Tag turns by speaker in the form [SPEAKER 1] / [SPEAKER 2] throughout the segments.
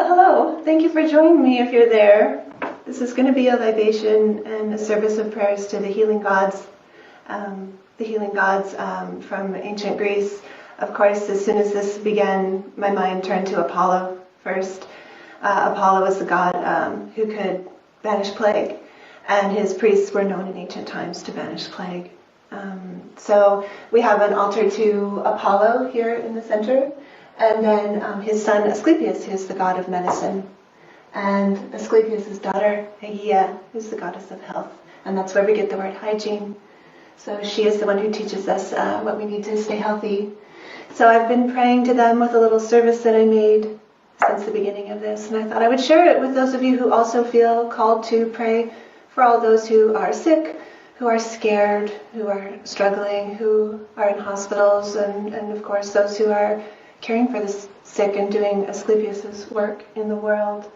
[SPEAKER 1] Well, hello. Thank you for joining me if you're there. This is going to be a libation and a service of prayers to the healing gods. From ancient Greece. Of course, as soon as this began, my mind turned to Apollo first. Apollo was the god who could banish plague, and his priests were known in ancient times to banish plague. So we have an altar to Apollo here in the center, and then his son Asclepius, who's the god of medicine, and Asclepius' daughter Aegea, who's the goddess of health, and that's where we get the word hygiene. So she is the one who teaches us what we need to stay healthy. So I've been praying to them with a little service that I made since the beginning of this, and I thought I would share it with those of you who also feel called to pray for all those who are sick, who are scared, who are struggling, who are in hospitals, and of course those who are caring for the sick and doing Asclepius' work in the world.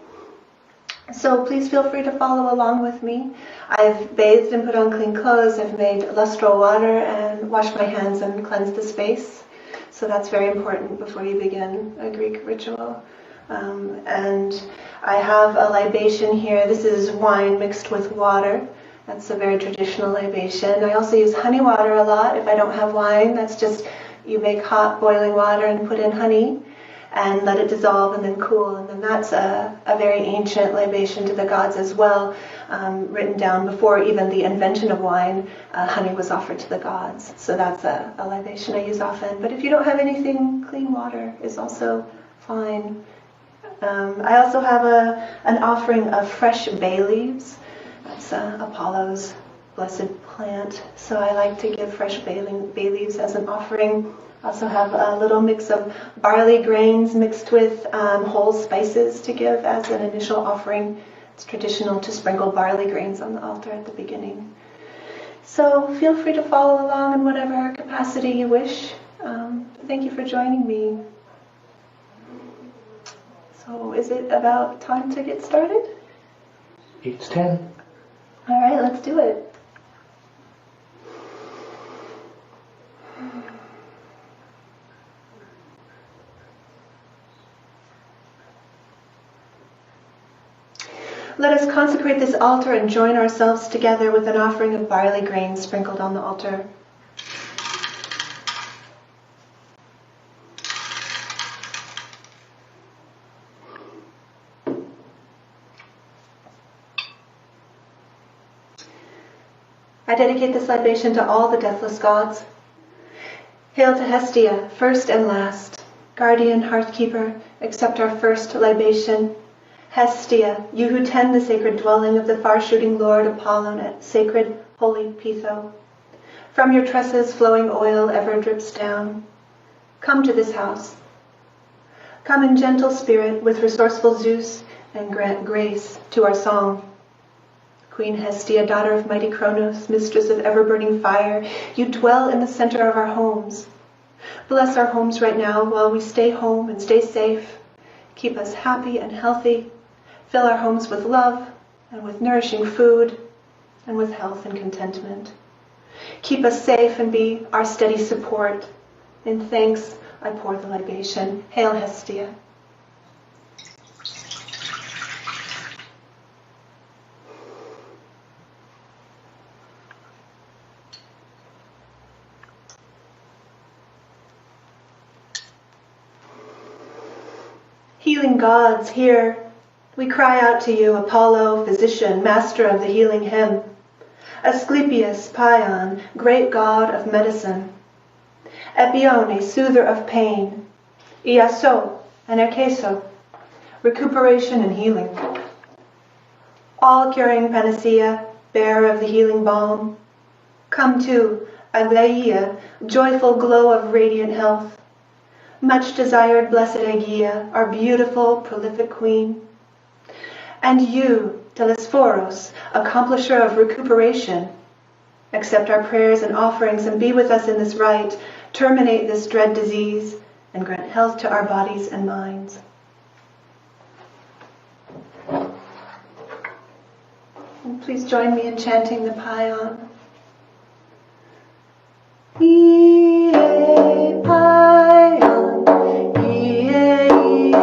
[SPEAKER 1] So please feel free to follow along with me. I've bathed and put on clean clothes. I've made lustral water and washed my hands and cleansed the space. So that's very important before you begin a Greek ritual. And I have a libation here. This is wine mixed with water. That's a very traditional libation. I also use honey water a lot if I don't have wine. That's just you make hot boiling water and put in honey and let it dissolve and then cool. And then that's a very ancient libation to the gods as well, written down before even the invention of wine. Honey was offered to the gods. So that's a libation I use often. But if you don't have anything, clean water is also fine. I also have an offering of fresh bay leaves. That's Apollo's blessed plant. So I like to give fresh bay leaves as an offering. I also have a little mix of barley grains mixed with whole spices to give as an initial offering. It's traditional to sprinkle barley grains on the altar at the beginning. So feel free to follow along in whatever capacity you wish. Thank you for joining me. So is it about time to get started?
[SPEAKER 2] It's 10.
[SPEAKER 1] All right, let's do it. Let us consecrate this altar and join ourselves together with an offering of barley grain sprinkled on the altar. I dedicate this libation to all the deathless gods. Hail to Hestia, first and last, guardian, hearthkeeper, accept our first libation. Hestia, you who tend the sacred dwelling of the far-shooting Lord Apollon at sacred, holy Pytho. From your tresses flowing oil ever drips down. Come to this house. Come in gentle spirit with resourceful Zeus and grant grace to our song. Queen Hestia, daughter of mighty Kronos, mistress of ever-burning fire, you dwell in the center of our homes. Bless our homes right now while we stay home and stay safe. Keep us happy and healthy. Fill our homes with love and with nourishing food and with health and contentment. Keep us safe and be our steady support. In thanks, I pour the libation. Hail Hestia. Healing gods, hear. We cry out to you, Apollo, physician, master of the healing hymn. Asclepius, Pion, great god of medicine. Epione, soother of pain. Iaso, and Erkeso, recuperation and healing. All-curing panacea, bearer of the healing balm. Come to, Aglaia, joyful glow of radiant health. Much desired blessed Aegea, our beautiful, prolific queen. And you, Telesphorus, accomplisher of recuperation, accept our prayers and offerings and be with us in this rite, terminate this dread disease, and grant health to our bodies and minds. And please join me in chanting the Pion. Ie Pion, Ie, Ie,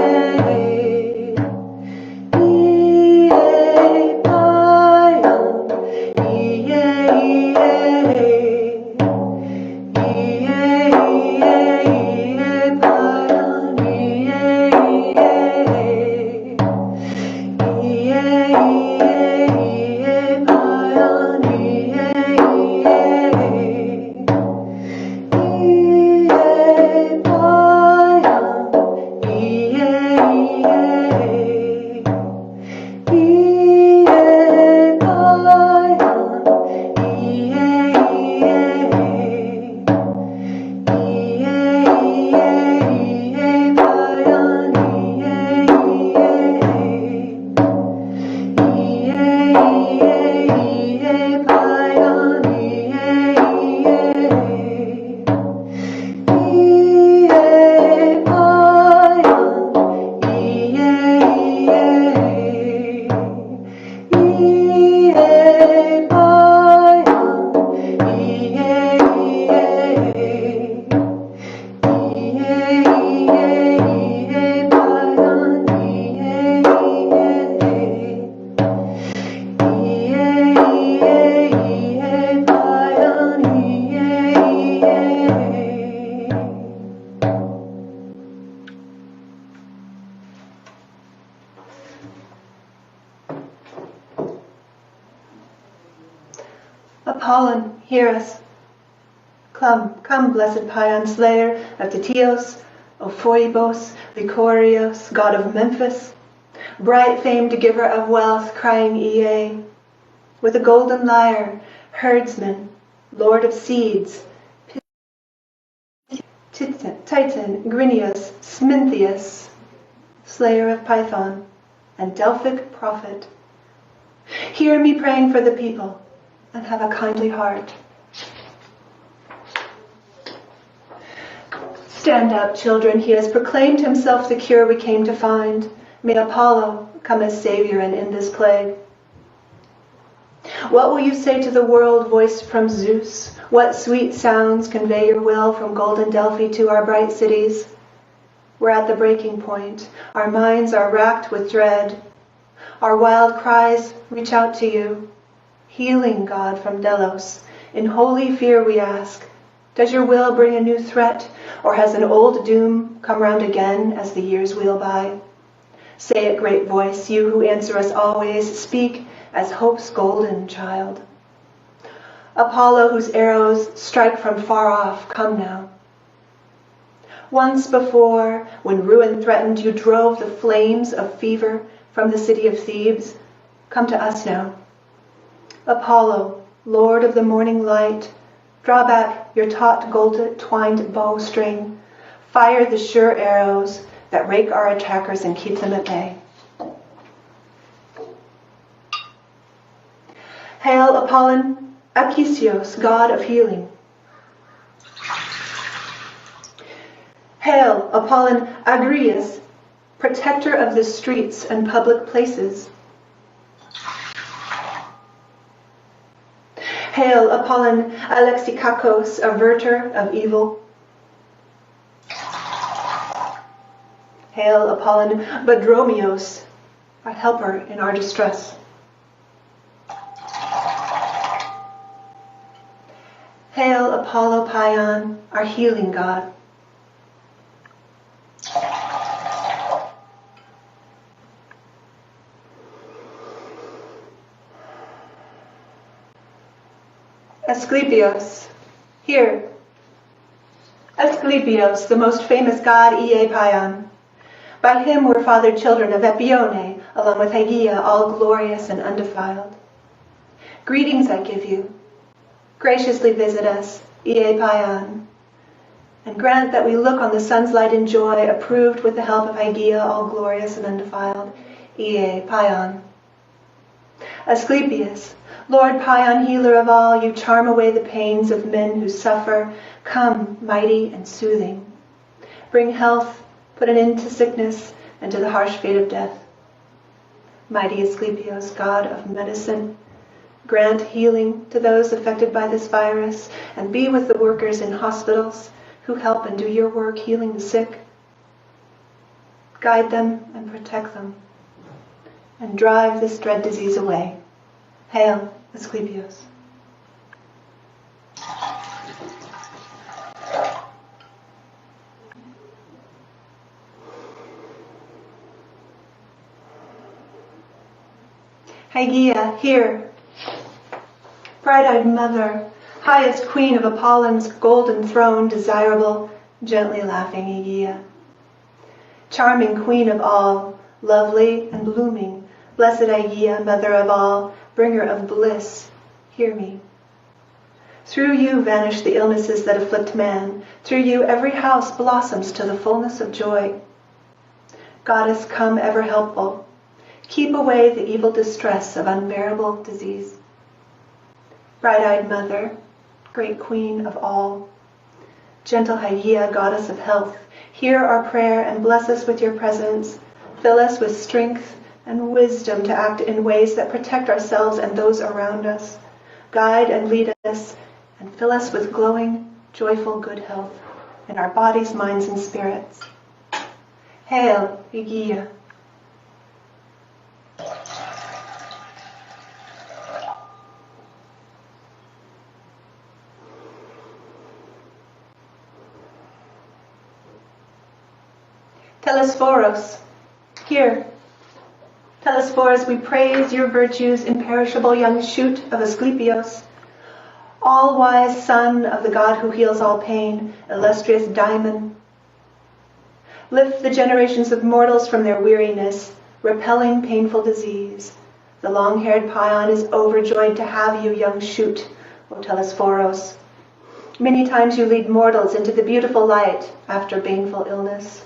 [SPEAKER 1] Apollon, hear us. Come, come, blessed Paean, slayer of Titios, Ophoibos, Lycorios, god of Memphis, bright famed giver of wealth, crying Ea, with a golden lyre, herdsman, lord of seeds, Titan, Grinius, Smintheus, slayer of Python, and Delphic prophet. Hear me praying for the people, and have a kindly heart. Stand up, children, he has proclaimed himself the cure we came to find. May Apollo come as savior and end this plague. What will you say to the world voiced from Zeus? What sweet sounds convey your will from golden Delphi to our bright cities? We're at the breaking point. Our minds are racked with dread. Our wild cries reach out to you. Healing God from Delos, in holy fear we ask, does your will bring a new threat, or has an old doom come round again as the years wheel by? Say it, great voice, you who answer us always, speak as hope's golden child. Apollo, whose arrows strike from far off, come now. Once before, when ruin threatened, you drove the flames of fever from the city of Thebes. Come to us now. Apollo, lord of the morning light, draw back your taut gold-twined bowstring. Fire the sure arrows that rake our attackers and keep them at bay. Hail, Apollon, Apicios, god of healing. Hail, Apollon Agrias, protector of the streets and public places. Hail, Apollon Alexikakos, averter of evil. Hail, Apollon Badromios, our helper in our distress. Hail, Apollo Paean, our healing god. Asclepios, here. Asclepios, the most famous god Ea Paean. By him were fathered children of Epione, along with Hygeia, all glorious and undefiled. Greetings I give you. Graciously visit us, Ea Paean, and grant that we look on the sun's light in joy, approved with the help of Hygeia, all glorious and undefiled, Ea Paean. Asclepius, Lord Paean, healer of all, you charm away the pains of men who suffer. Come, mighty and soothing. Bring health, put an end to sickness, and to the harsh fate of death. Mighty Asclepios, god of medicine, grant healing to those affected by this virus, and be with the workers in hospitals who help and do your work healing the sick. Guide them and protect them, and drive this dread disease away. Hail, Asclepios. Hygeia, here. Bright-eyed mother, highest queen of Apollon's golden throne, desirable, gently laughing Hygeia. Charming queen of all, lovely and blooming, blessed Hygeia, mother of all, bringer of bliss, hear me. Through you vanish the illnesses that afflict man. Through you every house blossoms to the fullness of joy. Goddess, come ever helpful. Keep away the evil distress of unbearable disease. Bright-eyed mother, great queen of all, gentle Hygeia, goddess of health, hear our prayer and bless us with your presence. Fill us with strength and wisdom to act in ways that protect ourselves and those around us. Guide and lead us, and fill us with glowing, joyful good health in our bodies, minds, and spirits. Hail, Hygeia. Telesphoros, here. Telesphorus, we praise your virtues, imperishable young shoot of Asclepios. all-wise Son of the God who heals all pain, illustrious Daimon, lift the generations of mortals from their weariness, repelling painful disease. The long-haired Paean is overjoyed to have you, young shoot, O Telesphoros. Many times you lead mortals into the beautiful light after baneful illness.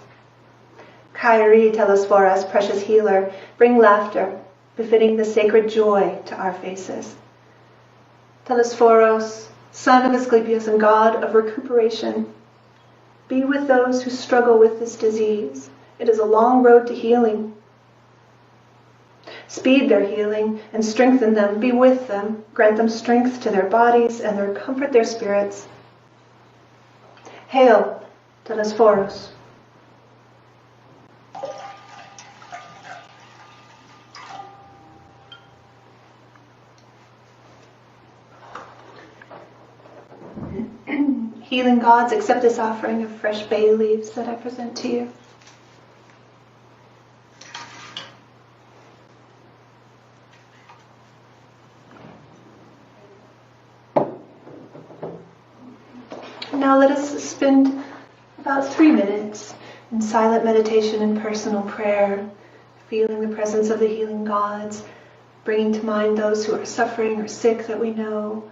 [SPEAKER 1] Kyrie, Telesphoros, precious healer, bring laughter, befitting the sacred joy to our faces. Telesphoros, son of Asclepius and god of recuperation, be with those who struggle with this disease. It is a long road to healing. Speed their healing and strengthen them. Be with them. Grant them strength to their bodies and comfort their spirits. Hail, Telesphoros. Healing gods, accept this offering of fresh bay leaves that I present to you. Now let us spend about 3 minutes in silent meditation and personal prayer, feeling the presence of the healing gods, bringing to mind those who are suffering or sick that we know.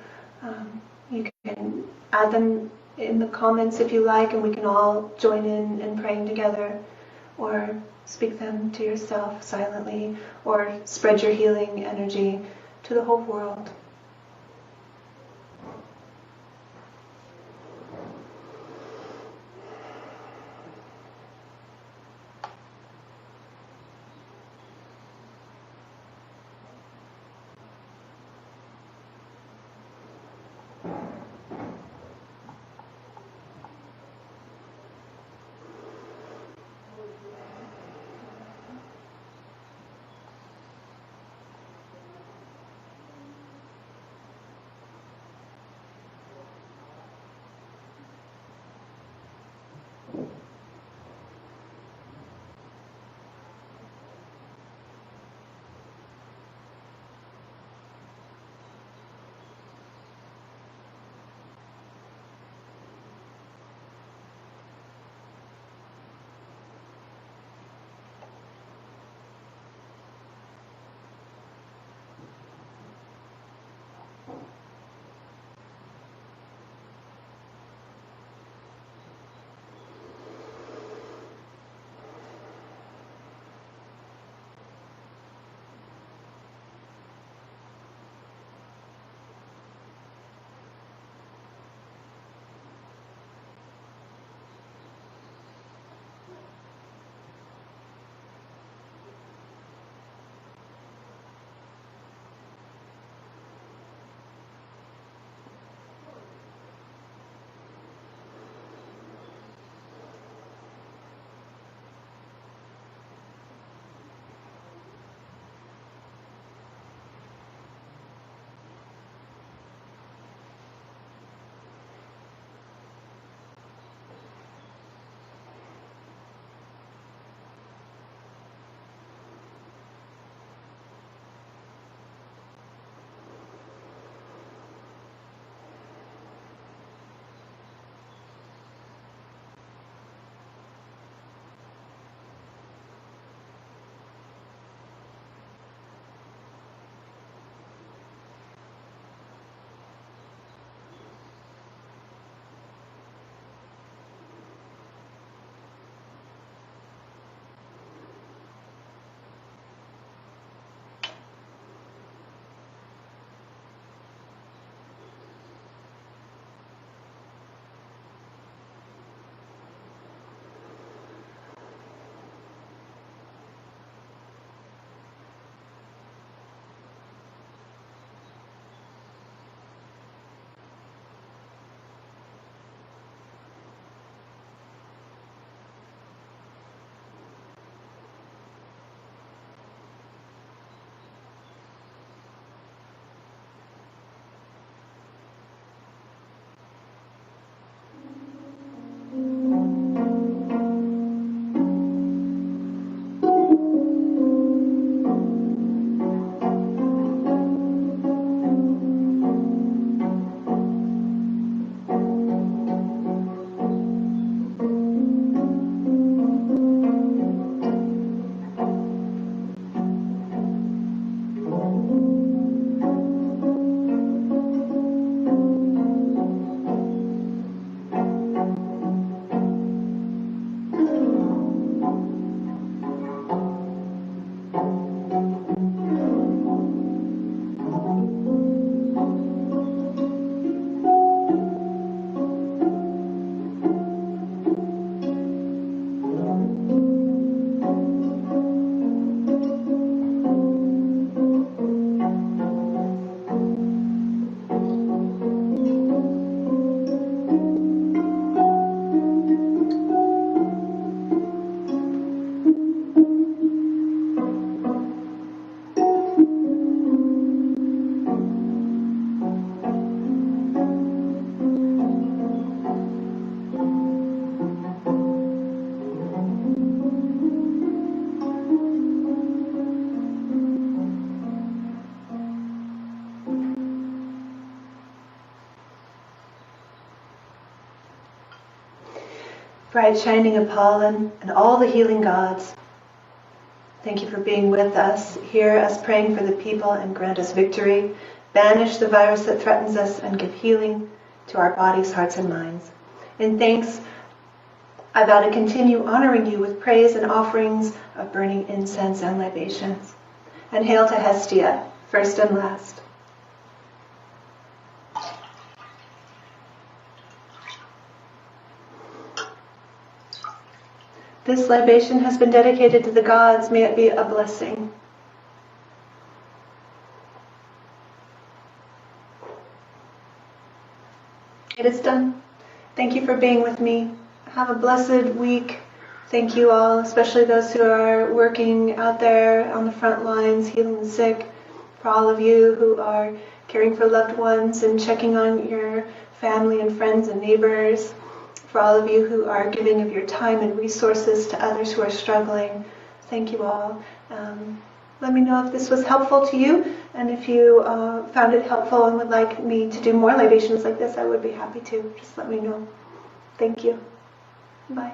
[SPEAKER 1] You can add them in the comments if you like, and we can all join in praying together, or speak them to yourself silently, or spread your healing energy to the whole world. bright shining Apollon, and all the healing gods, thank you for being with us. Hear us praying for the people and grant us victory. Banish the virus that threatens us and give healing to our bodies, hearts, and minds. In thanks, I vow to continue honoring you with praise and offerings of burning incense and libations. And hail to Hestia, first and last. This libation has been dedicated to the gods. May it be a blessing. It is done. Thank you for being with me. Have a blessed week. Thank you all, especially those who are working out there on the front lines, healing the sick. For all of you who are caring for loved ones and checking on your family and friends and neighbors. For all of you who are giving of your time and resources to others who are struggling. Thank you all. Let me know if this was helpful to you, and if you found it helpful and would like me to do more libations like this, I would be happy to. Just let me know. Thank you. Bye.